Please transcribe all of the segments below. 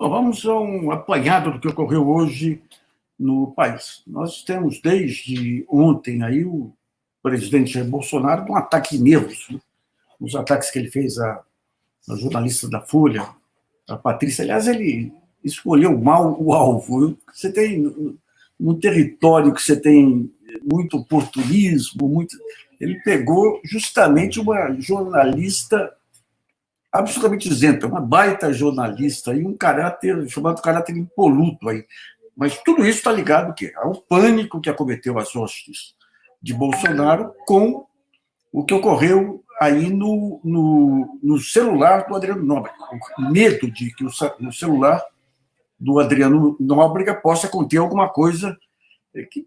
Bom, vamos a um apanhado do que ocorreu hoje no país. Nós temos desde ontem aí o presidente Jair Bolsonaro um ataque de nervos, né? Os ataques que ele fez à jornalista da Folha, a Patrícia. Aliás, ele escolheu mal o alvo. Você tem no território que você tem muito oportunismo, ele pegou justamente uma jornalista absolutamente isenta, uma baita jornalista e um caráter chamado caráter impoluto aí. Mas tudo isso está ligado ao quê? Ao pânico que acometeu as hostes de Bolsonaro com o que ocorreu aí no celular do Adriano Nóbrega. O medo de que o celular do Adriano Nóbrega possa conter alguma coisa, que,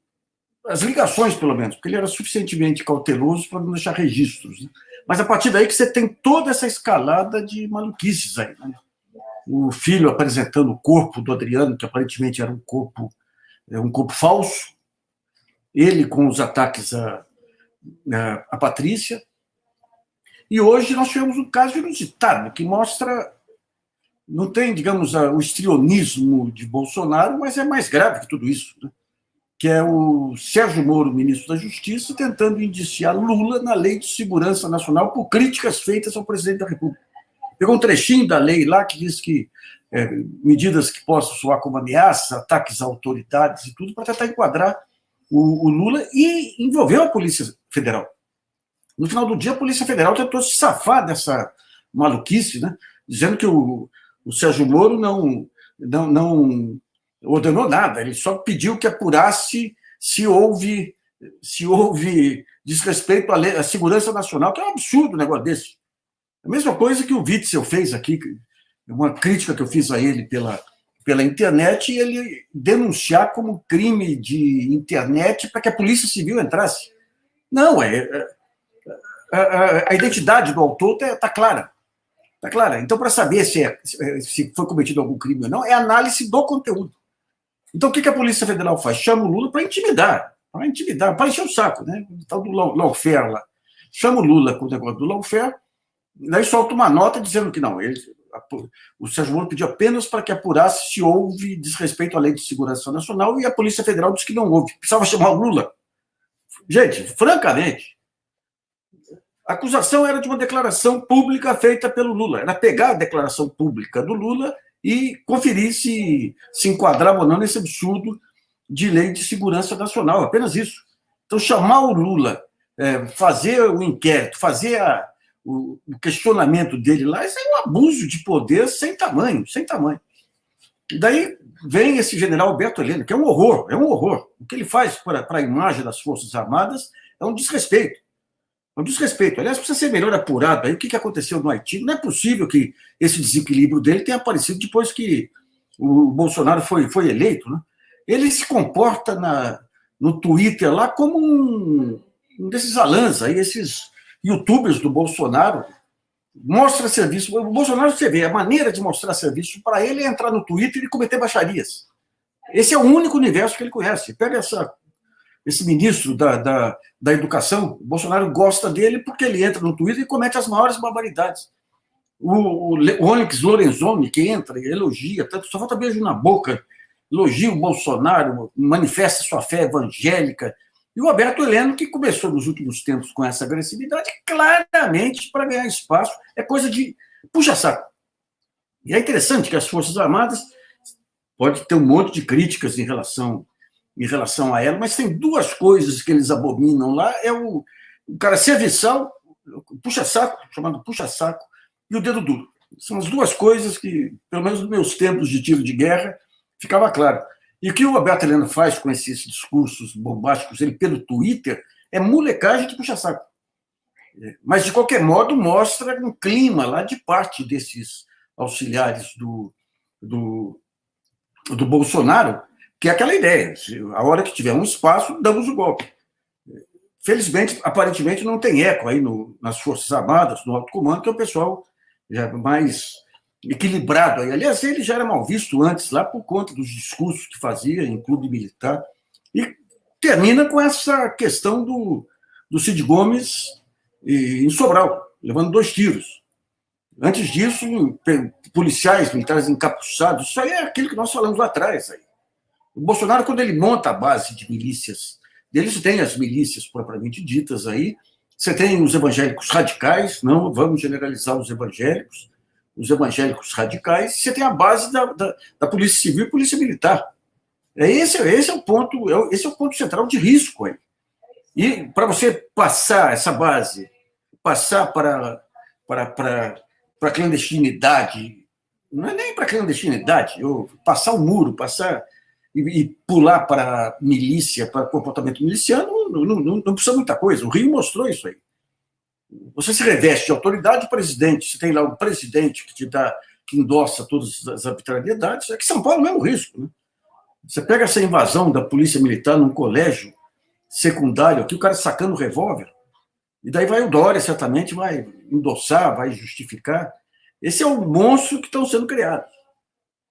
as ligações, pelo menos, porque ele era suficientemente cauteloso para não deixar registros. Né? Mas a partir daí que você tem toda essa escalada de maluquices aí. Né? O filho apresentando o corpo do Adriano, que aparentemente era um corpo falso, ele com os ataques à Patrícia. E hoje nós tivemos um caso inusitado, que mostra, não tem, digamos, o histrionismo de Bolsonaro, mas é mais grave que tudo isso, né? Que é o Sérgio Moro, ministro da Justiça, tentando indiciar Lula na Lei de Segurança Nacional por críticas feitas ao presidente da República. Pegou um trechinho da lei lá que diz que medidas que possam soar como ameaça, ataques a autoridades e tudo, para tentar enquadrar o Lula, e envolveu a Polícia Federal. No final do dia, a Polícia Federal tentou se safar dessa maluquice, né? Dizendo que o Sérgio Moro não ordenou nada, ele só pediu que apurasse se houve desrespeito à segurança nacional, que é um absurdo um negócio desse. A mesma coisa que o Witzel fez aqui, uma crítica que eu fiz a ele pela internet, e ele denunciar como crime de internet para que a Polícia Civil entrasse. Não, a identidade do autor está clara. Está clara. Então, para saber se foi cometido algum crime ou não, é análise do conteúdo. Então, o que a Polícia Federal faz? Chama o Lula para intimidar, para encher o saco, né? O tal do lawfare lá. Chama o Lula com o negócio do lawfare, daí solta uma nota dizendo que não, o Sérgio Moro pediu apenas para que apurasse se houve desrespeito à Lei de Segurança Nacional, e a Polícia Federal disse que não houve. Precisava chamar o Lula. Gente, francamente, a acusação era de uma declaração pública feita pelo Lula. Era pegar a declaração pública do Lula e conferir se enquadrava ou não nesse absurdo de Lei de Segurança Nacional. Apenas isso. Então, chamar o Lula, fazer o inquérito, fazer o questionamento dele lá, isso é um abuso de poder sem tamanho, sem tamanho. E daí vem esse general Alberto Heleno, que é um horror, é um horror. O que ele faz para a imagem das Forças Armadas é um desrespeito. É um desrespeito. Aliás, precisa ser melhor apurado aí o que aconteceu no Haiti. Não é possível que esse desequilíbrio dele tenha aparecido depois que o Bolsonaro foi eleito. Né? Ele se comporta no Twitter lá como um desses alãs aí, esses youtubers do Bolsonaro, mostra serviço. O Bolsonaro, você vê, a maneira de mostrar serviço para ele é entrar no Twitter e cometer baixarias. Esse é o único universo que ele conhece. Pega esse ministro da Educação, o Bolsonaro gosta dele porque ele entra no Twitter e comete as maiores barbaridades. O Onyx Lorenzoni, que entra e elogia, só falta beijo na boca, elogia o Bolsonaro, manifesta sua fé evangélica. E o Alberto Heleno, que começou nos últimos tempos com essa agressividade, claramente, para ganhar espaço, é coisa de puxa-saco. E é interessante que as Forças Armadas pode ter um monte de críticas em relação a ela, mas tem duas coisas que eles abominam lá, é o cara serviçal, puxa-saco, chamado puxa-saco, e o dedo duro. São as duas coisas que, pelo menos nos meus tempos de tiro de guerra, ficava claro. E o que o Alberto Heleno faz com esses discursos bombásticos, ele pelo Twitter, é molecagem de puxa-saco. Mas, de qualquer modo, mostra um clima lá de parte desses auxiliares do Bolsonaro, que é aquela ideia, a hora que tiver um espaço, damos o golpe. Felizmente, aparentemente, não tem eco aí nas Forças Armadas, no alto comando, que é o pessoal já mais equilibrado aí. Aliás, ele já era mal visto antes, lá por conta dos discursos que fazia em clube militar. E termina com essa questão do Cid Gomes em Sobral, levando 2 tiros. Antes disso, policiais, militares encapuçados, isso aí é aquilo que nós falamos lá atrás. Aí. O Bolsonaro, quando ele monta a base de milícias, eles têm as milícias propriamente ditas aí, você tem os evangélicos radicais, não vamos generalizar os evangélicos radicais, você tem a base da Polícia Civil e Polícia Militar. Esse é o ponto central de risco aí. E para você passar essa base, passar para a clandestinidade, não é nem para a clandestinidade, passar o muro, passar e pular para milícia, para comportamento miliciano, não precisa muita coisa. O Rio mostrou isso aí. Você se reveste de autoridade, presidente, você tem lá um presidente que endossa todas as arbitrariedades. É que São Paulo é o mesmo risco. Né? Você pega essa invasão da polícia militar num colégio secundário, aqui o cara sacando o revólver, e daí vai o Dória, certamente, vai endossar, vai justificar. Esse é o monstro que estão sendo criados.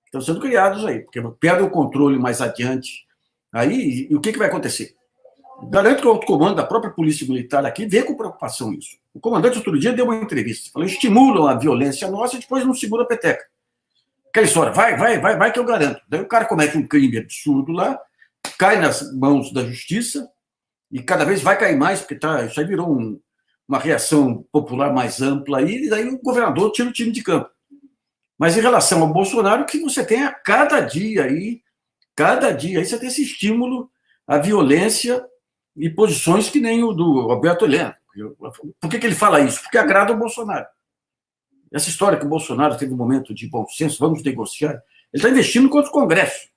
Estão sendo criados aí, porque perde o controle mais adiante. Aí, e o que vai acontecer? Garanto que o alto comando da própria Polícia Militar aqui vê com preocupação isso. O comandante, outro dia, deu uma entrevista, falou: estimulam a violência nossa e depois não segura a peteca. Aquela história, vai que eu garanto. Daí o cara comete um crime absurdo lá, cai nas mãos da justiça, e cada vez vai cair mais, porque isso aí virou uma reação popular mais ampla aí, e daí o governador tira o time de campo. Mas em relação ao Bolsonaro, que você tem a cada dia aí você tem esse estímulo à violência e posições que nem o do Roberto Helena. Por que ele fala isso? Porque agrada o Bolsonaro. Essa história que o Bolsonaro teve um momento de bom senso, vamos negociar, ele está investindo contra o Congresso.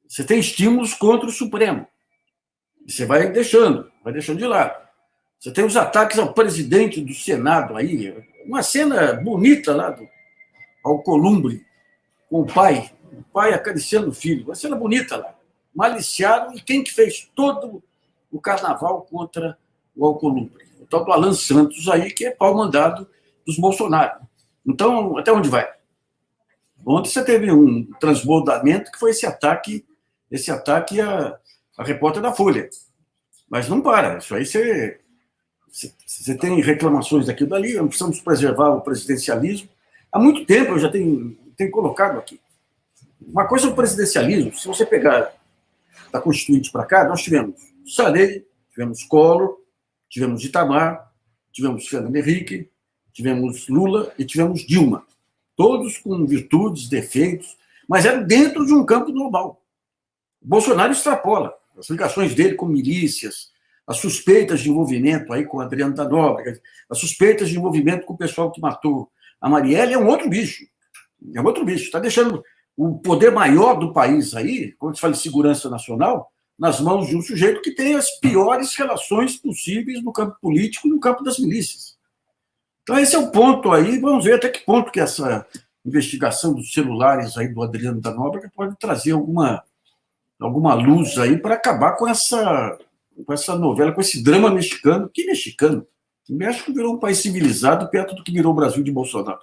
Você tem estímulos contra o Supremo. E você vai deixando de lado. Você tem os ataques ao presidente do Senado aí, uma cena bonita lá do Alcolumbre, com o pai acariciando o filho, uma cena bonita lá. Maliciaram, e quem que fez todo o carnaval contra o Alcolumbre? O tal do Alan Santos aí, que é pau mandado dos Bolsonaro. Então, até onde vai? Ontem você teve um transbordamento que foi esse ataque à repórter da Folha. Mas não para, isso aí você tem reclamações daqui e dali, precisamos preservar o presidencialismo. Há muito tempo eu já tenho colocado aqui. Uma coisa é o presidencialismo, se você pegar da Constituinte para cá, nós tivemos Sarney, tivemos Collor, tivemos Itamar, tivemos Fernando Henrique, tivemos Lula e tivemos Dilma. Todos com virtudes, defeitos, mas eram dentro de um campo normal. O Bolsonaro extrapola as ligações dele com milícias, as suspeitas de envolvimento aí com o Adriano da Nóbrega, as suspeitas de envolvimento com o pessoal que matou a Marielle, é um outro bicho. É um outro bicho. Está deixando o poder maior do país aí, quando se fala de segurança nacional, nas mãos de um sujeito que tem as piores relações possíveis no campo político e no campo das milícias. Então, esse é o ponto aí. Vamos ver até que ponto que essa investigação dos celulares aí do Adriano da Nóbrega pode trazer alguma luz aí para acabar com essa novela, com esse drama mexicano. Que mexicano? O México virou um país civilizado perto do que virou o Brasil de Bolsonaro.